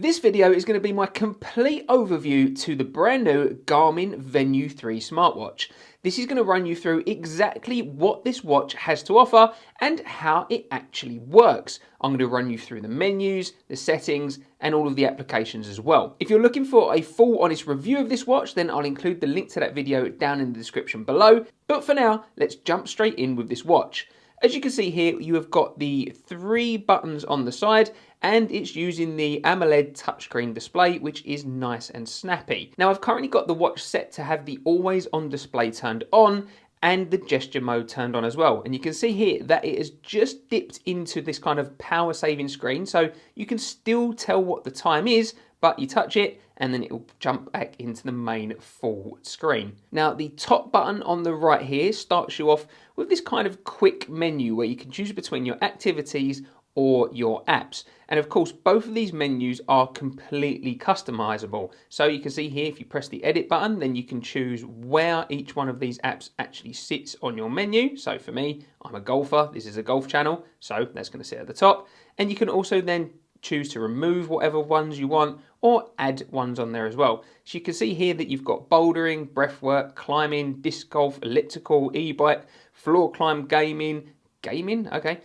This video is going to be my complete overview to the brand new Garmin Venu 3 smartwatch. This is going to run you through exactly what this watch has to offer and how it actually works. I'm going to run you through the menus, the settings, and all of the applications as well. If you're looking for a full honest review of this watch, then I'll include the link to that video down in the description below. But for now, let's jump straight in with this watch. As you can see here, you have got the 3 buttons on the side, and it's using the AMOLED touchscreen display, which is nice and snappy. Now, I've currently got the watch set to have the always on display turned on and the gesture mode turned on as well. And you can see here that it has just dipped into this kind of power saving screen, so you can still tell what the time is, but you touch it and then it will jump back into the main full screen. Now, the top button on the right here starts you off with this kind of quick menu where you can choose between your activities or your apps. And of course, both of these menus are completely customizable. So you can see here, if you press the edit button, then you can choose where each one of these apps actually sits on your menu. So for me, I'm a golfer, this is a golf channel, so that's going to sit at the top. And you can also then choose to remove whatever ones you want or add ones on there as well. So you can see here that you've got bouldering, breathwork, climbing, disc golf, elliptical, e-bike, floor climb, gaming, okay,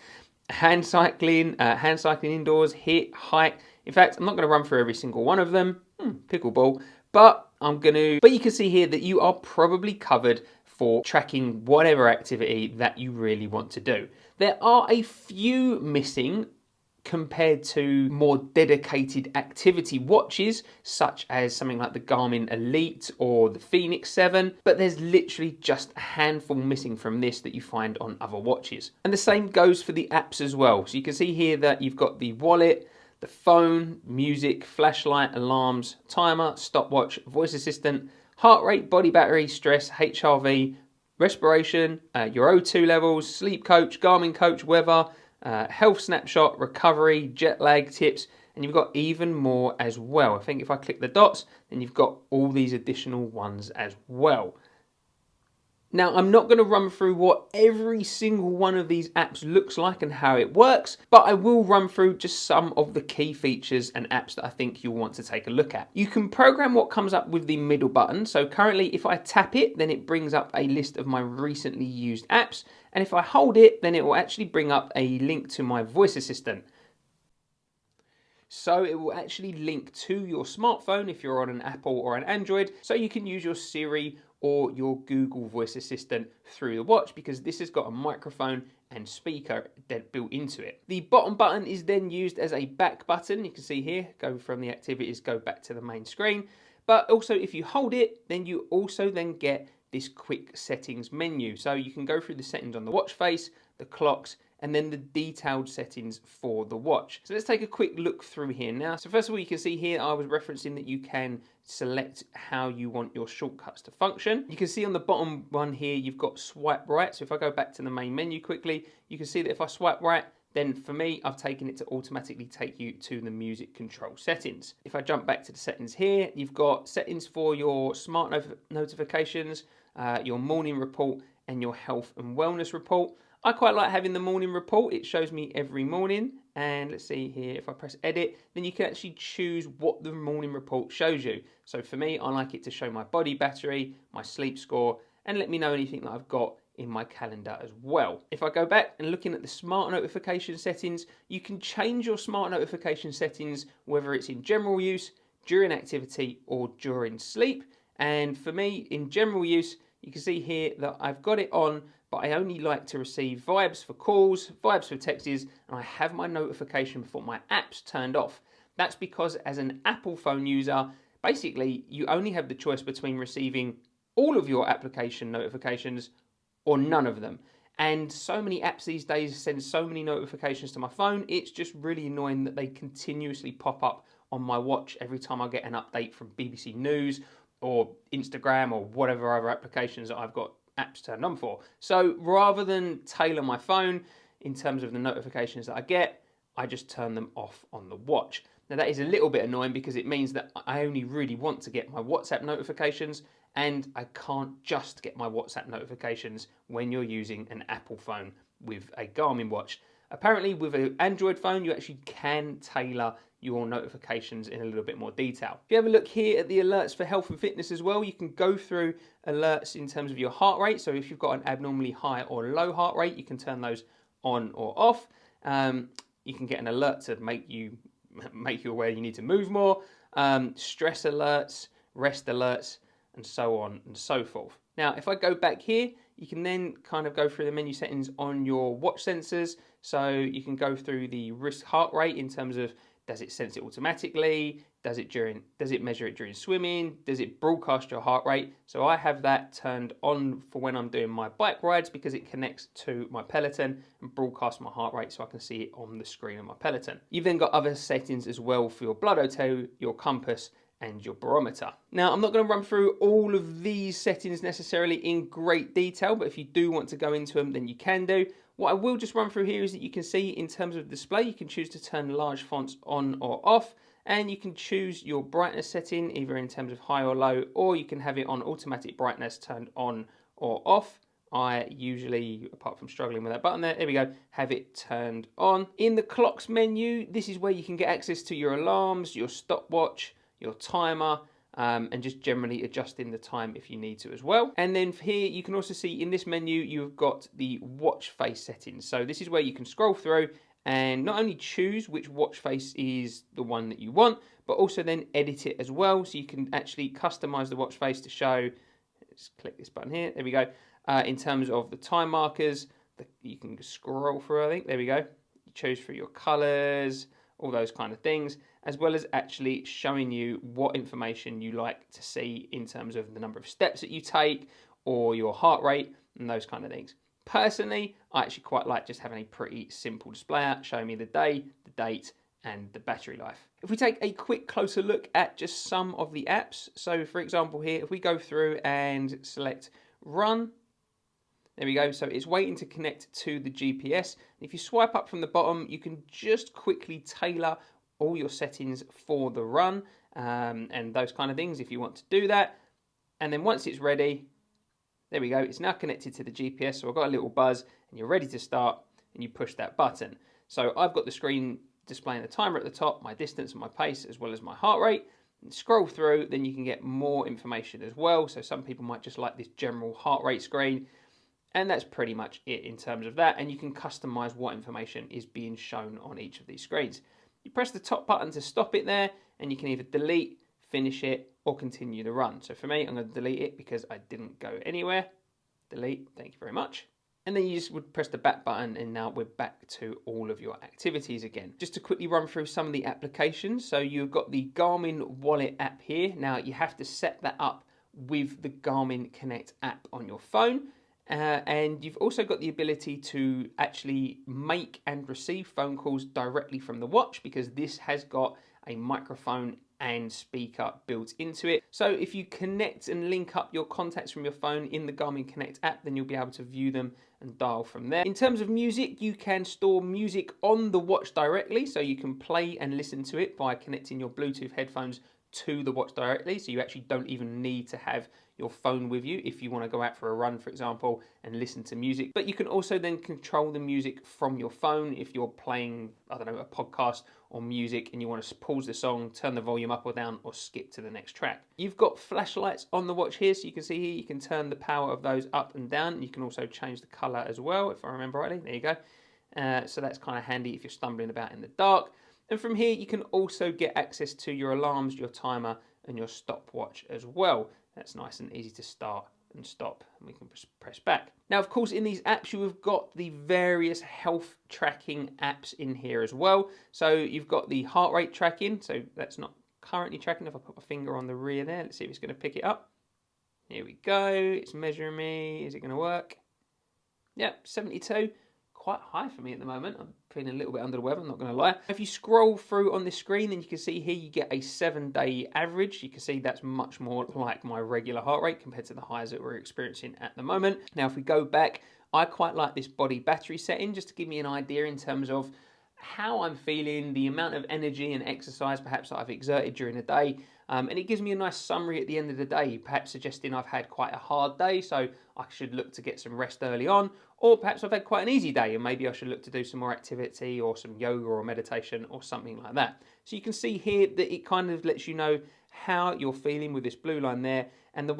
hand cycling indoors, hit, hike. In fact, I'm not going to run through every single one of them, pickleball, but you can see here that you are probably covered for tracking whatever activity that you really want to do. There are a few missing compared to more dedicated activity watches, such as something like the Garmin Elite or the Fenix 7, but there's literally just a handful missing from this that you find on other watches. And the same goes for the apps as well. So you can see here that you've got the wallet, the phone, music, flashlight, alarms, timer, stopwatch, voice assistant, heart rate, body battery, stress, HRV, respiration, your O2 levels, sleep coach, Garmin coach, weather, health snapshot, recovery, jet lag tips, and you've got even more as well. I think if I click the dots, then you've got all these additional ones as well. Now, I'm not going to run through what every single one of these apps looks like and how it works, but I will run through just some of the key features and apps that I think you'll want to take a look at. You can program what comes up with the middle button. So currently, if I tap it, then it brings up a list of my recently used apps. And if I hold it, then it will actually bring up a link to my voice assistant. So it will actually link to your smartphone if you're on an Apple or an Android, so you can use your Siri or your Google voice assistant through the watch, because this has got a microphone and speaker built into it. The bottom button is then used as a back button. You can see here, go from the activities, go back to the main screen. But also if you hold it, then you also then get this quick settings menu. So you can go through the settings on the watch face, the clocks, and then the detailed settings for the watch. So let's take a quick look through here now. So first of all, you can see here I was referencing that you can select how you want your shortcuts to function. You can see on the bottom one here, you've got swipe right. So if I go back to the main menu quickly, you can see that if I swipe right, then for me, I've taken it to automatically take you to the music control settings. If I jump back to the settings here, you've got settings for your smart notifications, your morning report, and your health and wellness report. I quite like having the morning report. It shows me every morning. And let's see here, if I press edit, then you can actually choose what the morning report shows you. So for me, I like it to show my body battery, my sleep score, and let me know anything that I've got in my calendar as well. If I go back and looking at the smart notification settings, you can change your smart notification settings, whether it's in general use, during activity, or during sleep. And for me, in general use, you can see here that I've got it on, but I only like to receive vibes for calls, vibes for texts, and I have my notification for my apps turned off. That's because as an Apple phone user, basically you only have the choice between receiving all of your application notifications or none of them. And so many apps these days send so many notifications to my phone, it's just really annoying that they continuously pop up on my watch every time I get an update from BBC News or Instagram or whatever other applications that I've got apps turned on for. So rather than tailor my phone in terms of the notifications that I get, I just turn them off on the watch. Now that is a little bit annoying because it means that I only really want to get my WhatsApp notifications, and I can't just get my WhatsApp notifications when you're using an Apple phone with a Garmin watch. Apparently with an Android phone, you actually can tailor your notifications in a little bit more detail. If you have a look here at the alerts for health and fitness as well, you can go through alerts in terms of your heart rate. So if you've got an abnormally high or low heart rate, you can turn those on or off. You can get an alert to make you aware you need to move more, stress alerts, rest alerts, and so on and so forth. Now, if I go back here, you can then kind of go through the menu settings on your watch sensors. So you can go through the wrist heart rate in terms of, does it sense it automatically? Does it measure it during swimming? Does it broadcast your heart rate? So I have that turned on for when I'm doing my bike rides because it connects to my Peloton and broadcasts my heart rate so I can see it on the screen of my Peloton. You've then got other settings as well for your blood O2, your compass, and your barometer. Now, I'm not going to run through all of these settings necessarily in great detail, but if you do want to go into them, then you can do. What I will just run through here is that you can see in terms of display, you can choose to turn large fonts on or off, and you can choose your brightness setting, either in terms of high or low, or you can have it on automatic brightness turned on or off. I usually, apart from struggling with that button there we go, have it turned on. In the clocks menu, this is where you can get access to your alarms, your stopwatch, your timer, and just generally adjusting the time if you need to as well. And then here you can also see in this menu you've got the watch face settings. So this is where you can scroll through and not only choose which watch face is the one that you want, but also then edit it as well. So you can actually customize the watch face to show, let's click this button here, there we go, in terms of the time markers, you can scroll through, I think, there we go. You choose for your colors, all those kind of things, as well as actually showing you what information you like to see in terms of the number of steps that you take or your heart rate and those kind of things. Personally, I actually quite like just having a pretty simple display out, showing me the day, the date, and the battery life. If we take a quick closer look at just some of the apps, so for example here, if we go through and select Run, there we go, so it's waiting to connect to the GPS. If you swipe up from the bottom, you can just quickly tailor all your settings for the run and those kind of things if you want to do that. And then once it's ready, there we go, it's now connected to the GPS, so I've got a little buzz and you're ready to start and you push that button. So I've got the screen displaying the timer at the top, my distance and my pace, as well as my heart rate. And scroll through, then you can get more information as well. So some people might just like this general heart rate screen. And that's pretty much it in terms of that. And you can customize what information is being shown on each of these screens. You press the top button to stop it there, and you can either delete, finish it, or continue the run. So for me, I'm going to delete it because I didn't go anywhere. Delete, thank you very much. And then you just would press the back button, and now we're back to all of your activities again. Just to quickly run through some of the applications. So you've got the Garmin Wallet app here. Now you have to set that up with the Garmin Connect app on your phone. And you've also got the ability to actually make and receive phone calls directly from the watch, because this has got a microphone and speaker built into it. So if you connect and link up your contacts from your phone in the Garmin Connect app, then you'll be able to view them and dial from there. In terms of music, you can store music on the watch directly, so you can play and listen to it by connecting your Bluetooth headphones to the watch directly, so you actually don't even need to have your phone with you if you want to go out for a run, for example, and listen to music. But you can also then control the music from your phone if you're playing, I don't know, a podcast or music and you want to pause the song, turn the volume up or down, or skip to the next track. You've got flashlights on the watch here, so you can see here you can turn the power of those up and down. You can also change the color as well, if I remember rightly. There you go. So that's kind of handy if you're stumbling about in the dark. And from here, you can also get access to your alarms, your timer, and your stopwatch as well. That's nice and easy to start and stop, and we can press back. Now, of course, in these apps, you have got the various health tracking apps in here as well. So you've got the heart rate tracking. So that's not currently tracking. If I put my finger on the rear there, let's see if it's going to pick it up. Here we go. It's measuring me. Is it going to work? Yep, 72. Quite high for me at the moment. I'm feeling a little bit under the weather, I'm not going to lie. If you scroll through on this screen, then you can see here you get a 7-day average. You can see that's much more like my regular heart rate compared to the highs that we're experiencing at the moment. Now, if we go back, I quite like this body battery setting just to give me an idea in terms of how I'm feeling, the amount of energy and exercise perhaps that I've exerted during the day, and it gives me a nice summary at the end of the day, perhaps suggesting I've had quite a hard day, so I should look to get some rest early on, or perhaps I've had quite an easy day and maybe I should look to do some more activity or some yoga or meditation or something like that. So you can see here that it kind of lets you know how you're feeling with this blue line there, and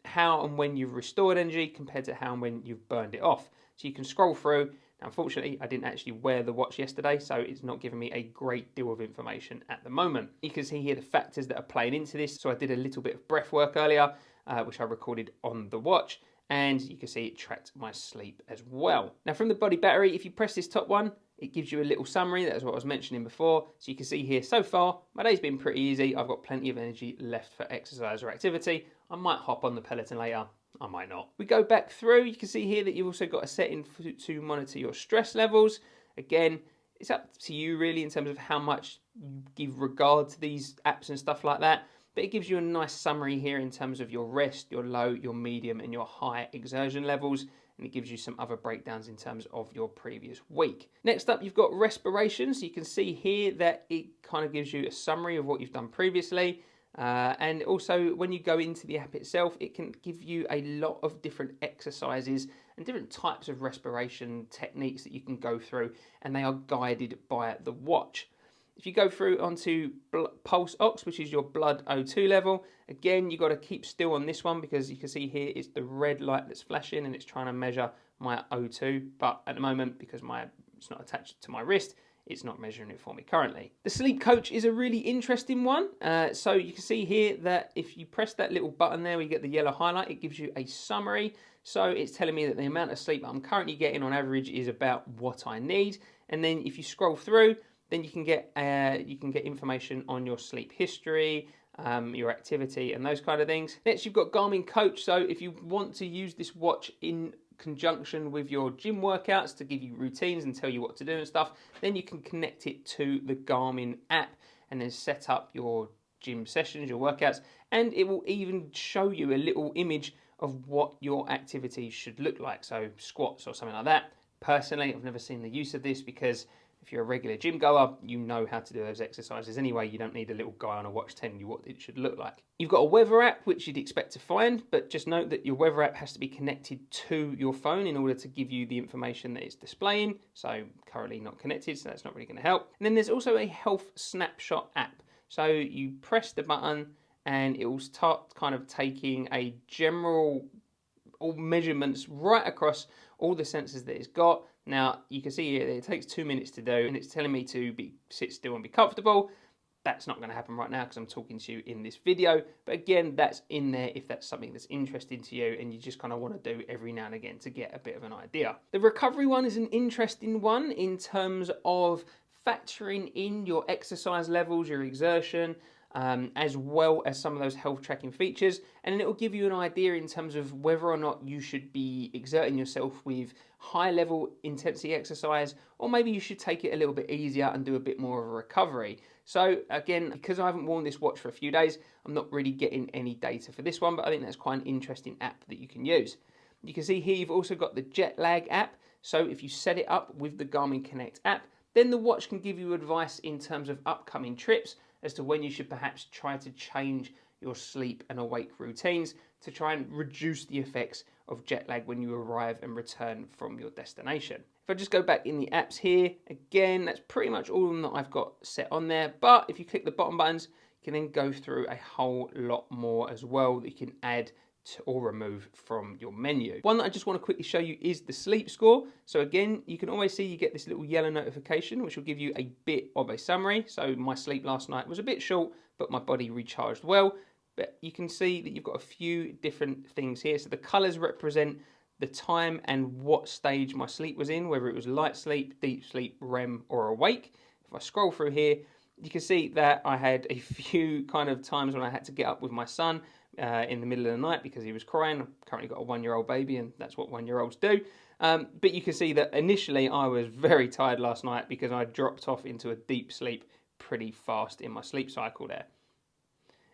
how and when you've restored energy compared to how and when you've burned it off. So you can scroll through. Now, unfortunately, I didn't actually wear the watch yesterday, so it's not giving me a great deal of information at the moment. You can see here the factors that are playing into this. So I did a little bit of breath work earlier, which I recorded on the watch, and you can see it tracked my sleep as well. Now, from the body battery, if you press this top one, it gives you a little summary. That's what I was mentioning before. So you can see here, so far, my day's been pretty easy. I've got plenty of energy left for exercise or activity. I might hop on the Peloton later. I might not. We go back through. You can see here that you've also got a setting to monitor your stress levels. Again, it's up to you really in terms of how much you give regard to these apps and stuff like that. But it gives you a nice summary here in terms of your rest, your low, your medium, and your high exertion levels. And it gives you some other breakdowns in terms of your previous week. Next up, you've got respiration. So you can see here that it kind of gives you a summary of what you've done previously. And also when you go into the app itself, it can give you a lot of different exercises and different types of respiration techniques that you can go through, and they are guided by the watch. If you go through onto pulse ox, which is your blood O2 level, again, you've got to keep still on this one because you can see here it's the red light that's flashing and it's trying to measure my O2. But at the moment, because it's not attached to my wrist, it's not measuring it for me currently. The sleep coach is a really interesting one. So you can see here that if you press that little button there, we get the yellow highlight, it gives you a summary. So it's telling me that the amount of sleep I'm currently getting on average is about what I need. And then if you scroll through, then you can get information on your sleep history, your activity, and those kind of things. Next, you've got Garmin Coach. So if you want to use this watch in conjunction with your gym workouts to give you routines and tell you what to do and stuff, then you can connect it to the Garmin app and then set up your gym sessions, your workouts, and it will even show you a little image of what your activities should look like. So squats or something like that. Personally, I've never seen the use of this because if you're a regular gym goer, you know how to do those exercises anyway. You don't need a little guy on a watch telling you what it should look like. You've got a weather app, which you'd expect to find, but just note that your weather app has to be connected to your phone in order to give you the information that it's displaying. So currently not connected, so that's not really going to help. And then there's also a health snapshot app. So you press the button and it will start kind of taking a general all measurements right across all the sensors that it's got. Now you can see here that it takes 2 minutes to do, and it's telling me to sit still and be comfortable. That's not going to happen right now because I'm talking to you in this video, but again, that's in there if that's something that's interesting to you and you just kind of want to do every now and again to get a bit of an idea. The recovery one is an interesting one in terms of factoring in your exercise levels, your exertion, as well as some of those health tracking features, and then it will give you an idea in terms of whether or not you should be exerting yourself with high level intensity exercise, or maybe you should take it a little bit easier and do a bit more of a recovery. So again, because I haven't worn this watch for a few days, I'm not really getting any data for this one, but I think that's quite an interesting app that you can use. You can see here you've also got the jet lag app. So if you set it up with the Garmin Connect app, then the watch can give you advice in terms of upcoming trips as to when you should perhaps try to change your sleep and awake routines to try and reduce the effects of jet lag when you arrive and return from your destination. If I just go back in the apps here, again, that's pretty much all of them that I've got set on there. But if you click the bottom buttons, you can then go through a whole lot more as well that you can add or remove from your menu. One that I just want to quickly show you is the sleep score. So again, you can always see you get this little yellow notification, which will give you a bit of a summary. So my sleep last night was a bit short, but my body recharged well. But you can see that you've got a few different things here. So the colors represent the time and what stage my sleep was in, whether it was light sleep, deep sleep, REM, or awake. If I scroll through here, you can see that I had a few kind of times when I had to get up with my son in the middle of the night because he was crying. I've currently got a 1-year-old baby, and that's what 1-year-olds do. But you can see that initially I was very tired last night because I dropped off into a deep sleep pretty fast in my sleep cycle there.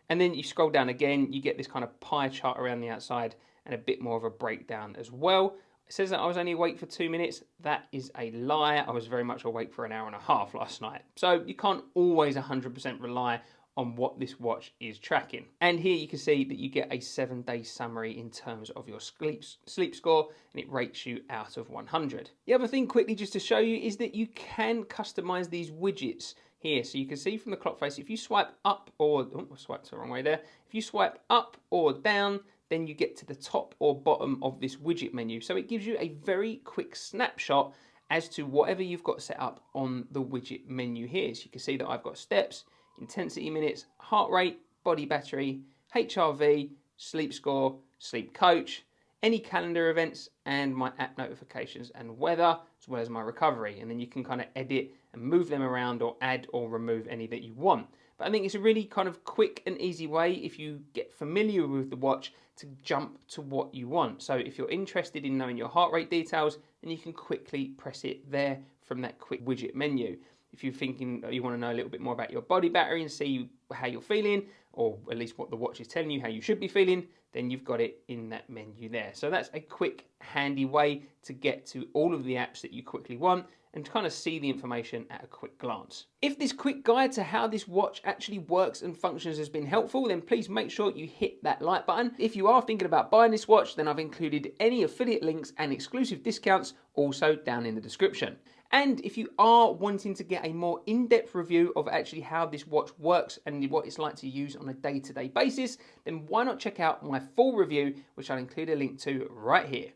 And then you scroll down again, you get this kind of pie chart around the outside and a bit more of a breakdown as well It says that I was only awake for 2 minutes. That is a lie. I was very much awake for an hour and a half last night. So you can't always 100% rely on what this watch is tracking. And here you can see that you get a 7-day summary in terms of your sleep score, and it rates you out of 100. The other thing quickly just to show you is that you can customize these widgets here. So you can see from the clock face, if you swipe up or, oh, I swiped the wrong way there. If you swipe up or down, then you get to the top or bottom of this widget menu. So it gives you a very quick snapshot as to whatever you've got set up on the widget menu here. So you can see that I've got steps, intensity minutes, heart rate, body battery, HRV, sleep score, sleep coach, any calendar events, and my app notifications and weather, as well as my recovery. And then you can kind of edit and move them around or add or remove any that you want. But I think it's a really kind of quick and easy way, if you get familiar with the watch, to jump to what you want. So if you're interested in knowing your heart rate details, then you can quickly press it there from that quick widget menu. If you're thinking you want to know a little bit more about your body battery and see how you're feeling, or at least what the watch is telling you how you should be feeling, then you've got it in that menu there. So that's a quick, handy way to get to all of the apps that you quickly want and to kind of see the information at a quick glance. If this quick guide to how this watch actually works and functions has been helpful, then please make sure you hit that like button. If you are thinking about buying this watch, then I've included any affiliate links and exclusive discounts also down in the description. And if you are wanting to get a more in-depth review of actually how this watch works and what it's like to use on a day-to-day basis, then why not check out my full review, which I'll include a link to right here.